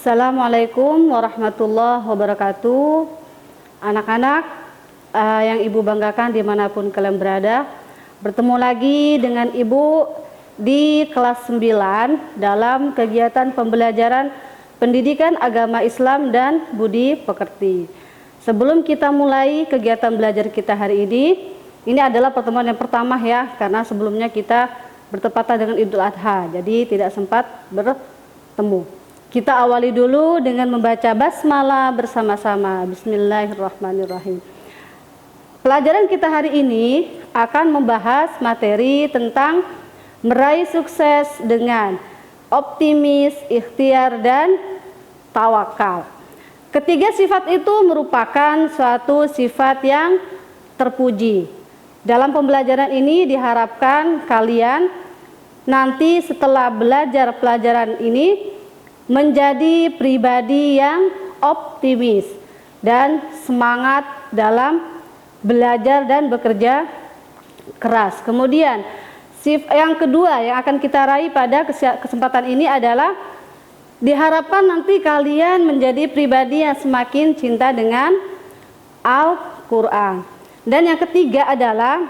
Assalamualaikum warahmatullahi wabarakatuh. Anak-anak yang Ibu banggakan dimanapun kalian berada, bertemu lagi dengan Ibu di kelas 9 dalam kegiatan pembelajaran pendidikan agama Islam dan budi pekerti. Sebelum kita mulai kegiatan belajar kita hari ini adalah pertemuan yang pertama ya, karena sebelumnya kita bertepatan dengan Idul Adha, jadi tidak sempat bertemu. Kita awali dulu dengan membaca basmalah bersama-sama. Bismillahirrahmanirrahim. Pelajaran kita hari ini akan membahas materi tentang meraih sukses dengan optimis, ikhtiar, dan tawakal. Ketiga sifat itu merupakan suatu sifat yang terpuji. Dalam pembelajaran ini diharapkan kalian nanti setelah belajar pelajaran ini menjadi pribadi yang optimis dan semangat dalam belajar dan bekerja keras. Kemudian yang kedua yang akan kita raih pada kesempatan ini adalah diharapkan nanti kalian menjadi pribadi yang semakin cinta dengan Al-Quran. Dan yang ketiga adalah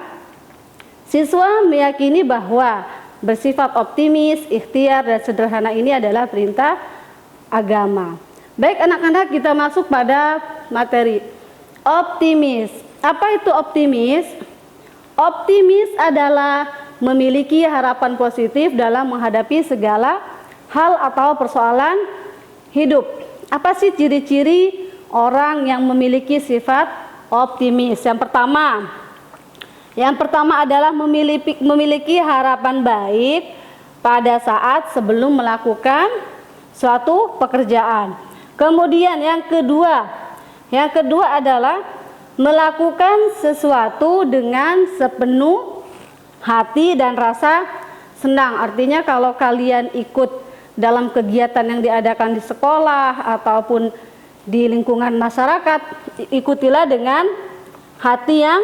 siswa meyakini bahwa bersifat optimis, ikhtiar, dan sederhana ini adalah perintah agama. Baik anak-anak, kita masuk pada materi. Optimis. Apa itu optimis? Optimis adalah memiliki harapan positif dalam menghadapi segala hal atau persoalan hidup. Apa sih ciri-ciri orang yang memiliki sifat optimis? Yang pertama adalah memiliki harapan baik pada saat sebelum melakukan suatu pekerjaan. Kemudian yang kedua adalah melakukan sesuatu dengan sepenuh hati dan rasa senang. Artinya kalau kalian ikut dalam kegiatan yang diadakan di sekolah ataupun di lingkungan masyarakat, ikutilah dengan hati yang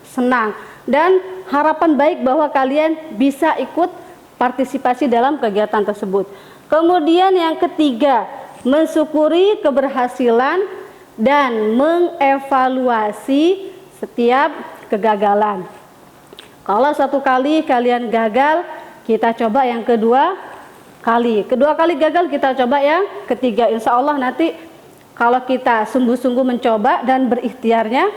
senang dan harapan baik bahwa kalian bisa ikut partisipasi dalam kegiatan tersebut. Kemudian yang ketiga, mensyukuri keberhasilan dan mengevaluasi setiap kegagalan. Kalau satu kali kalian gagal, kita coba yang kedua kali gagal, kita coba yang ketiga. Insya Allah nanti kalau kita sungguh-sungguh mencoba dan berikhtiarnya,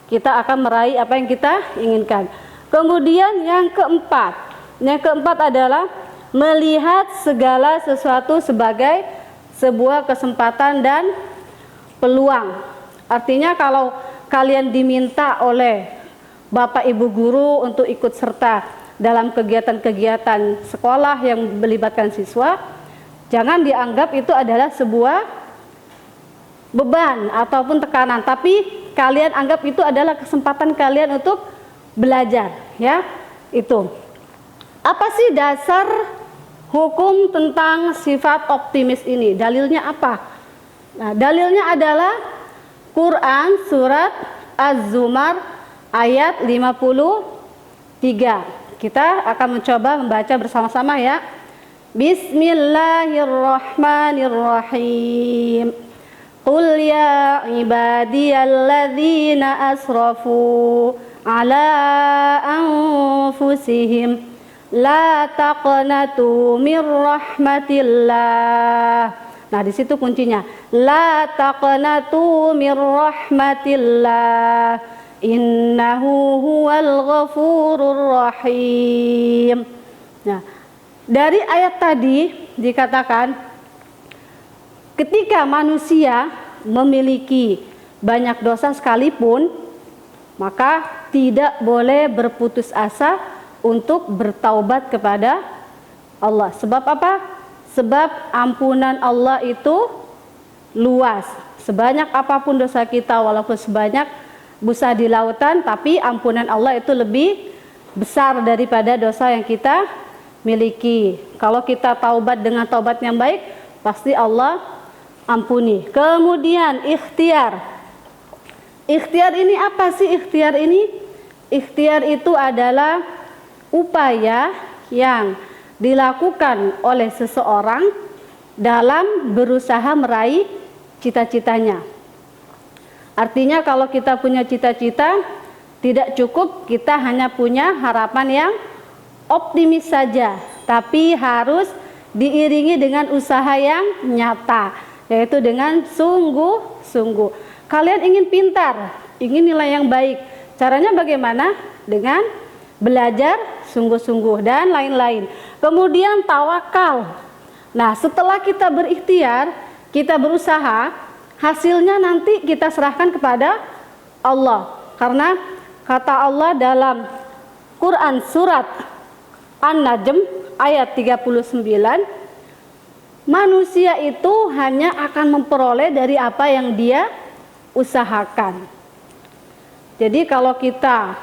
kita akan meraih apa yang kita inginkan. Kemudian yang keempat adalah melihat segala sesuatu sebagai sebuah kesempatan dan peluang. Artinya kalau kalian diminta oleh Bapak Ibu guru untuk ikut serta dalam kegiatan-kegiatan sekolah yang melibatkan siswa, jangan dianggap itu adalah sebuah beban ataupun tekanan, tapi kalian anggap itu adalah kesempatan kalian untuk belajar, ya. Itu. Apa sih dasar hukum tentang sifat optimis ini? Dalilnya apa? Nah, dalilnya adalah Quran surat Az-Zumar ayat 53. Kita akan mencoba membaca bersama-sama ya. Bismillahirrahmanirrahim. Qul ya ibadiyalladzina asrafu ala anfusihim la taqnatu mir rahmatillah. Nah, di situ kuncinya. La taqnatu mir rahmatillah. Innahu huwal ghafurur rahim. Nah, dari ayat tadi dikatakan ketika manusia memiliki banyak dosa sekalipun, maka tidak boleh berputus asa untuk bertaubat kepada Allah. Sebab apa? Sebab ampunan Allah itu luas. Sebanyak apapun dosa kita, walaupun sebanyak busa di lautan, tapi ampunan Allah itu lebih besar daripada dosa yang kita miliki. Kalau kita taubat dengan taubat yang baik, pasti Allah ampuni. Kemudian ikhtiar. Ikhtiar ini apa sih ikhtiar ini? Ikhtiar itu adalah upaya yang dilakukan oleh seseorang dalam berusaha meraih cita-citanya. Artinya kalau kita punya cita-cita, tidak cukup kita hanya punya harapan yang optimis saja, tapi harus diiringi dengan usaha yang nyata, yaitu dengan sungguh-sungguh. Kalian ingin pintar, ingin nilai yang baik. Caranya bagaimana? Dengan belajar sungguh-sungguh dan lain-lain. Kemudian tawakal. Nah, setelah kita berikhtiar, kita berusaha, hasilnya nanti kita serahkan kepada Allah. Karena kata Allah dalam Quran surat An-Najm ayat 39, manusia itu hanya akan memperoleh dari apa yang dia usahakan. Jadi kalau kita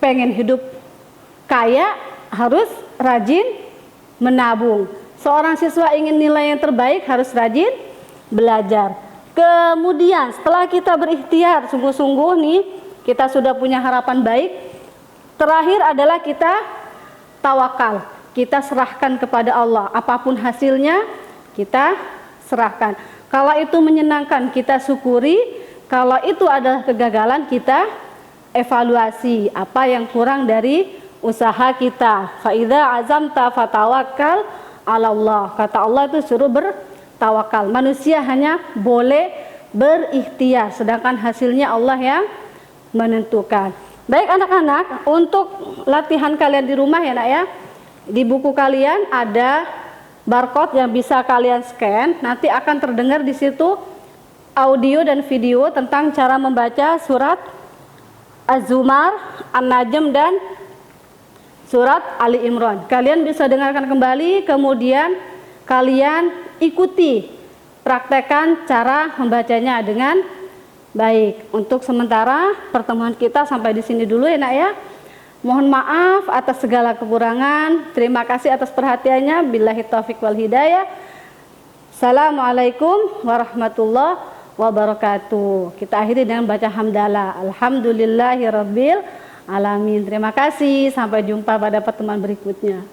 pengen hidup kaya, harus rajin menabung. Seorang siswa ingin nilai yang terbaik, harus rajin belajar. Kemudian setelah kita berikhtiar sungguh-sungguh nih, kita sudah punya harapan baik. Terakhir adalah kita tawakal. Kita serahkan kepada Allah. Apapun hasilnya, kita serahkan. Kalau itu menyenangkan, kita syukuri. Kalau itu adalah kegagalan, kita evaluasi apa yang kurang dari usaha kita. Fa idza azamta fatawakkal 'ala Allah. Kata Allah itu suruh bertawakal. Manusia hanya boleh berikhtiar, sedangkan hasilnya Allah yang menentukan. Baik anak-anak, untuk latihan kalian di rumah ya nak ya, di buku kalian ada barcode yang bisa kalian scan. Nanti akan terdengar di situ audio dan video tentang cara membaca surat Az-Zumar, An-Najm dan surat Ali Imran. Kalian bisa dengarkan kembali, kemudian kalian ikuti, praktekkan cara membacanya dengan baik. Untuk sementara pertemuan kita sampai di sini dulu ya nak ya. Mohon maaf atas segala kekurangan. Terima kasih atas perhatiannya. Billahi taufik wal hidayah. Assalamualaikum warahmatullahi wabarakatuh. Kita akhiri dengan baca hamdalah. Alhamdulillahirabbil alamin. Terima kasih. Sampai jumpa pada pertemuan berikutnya.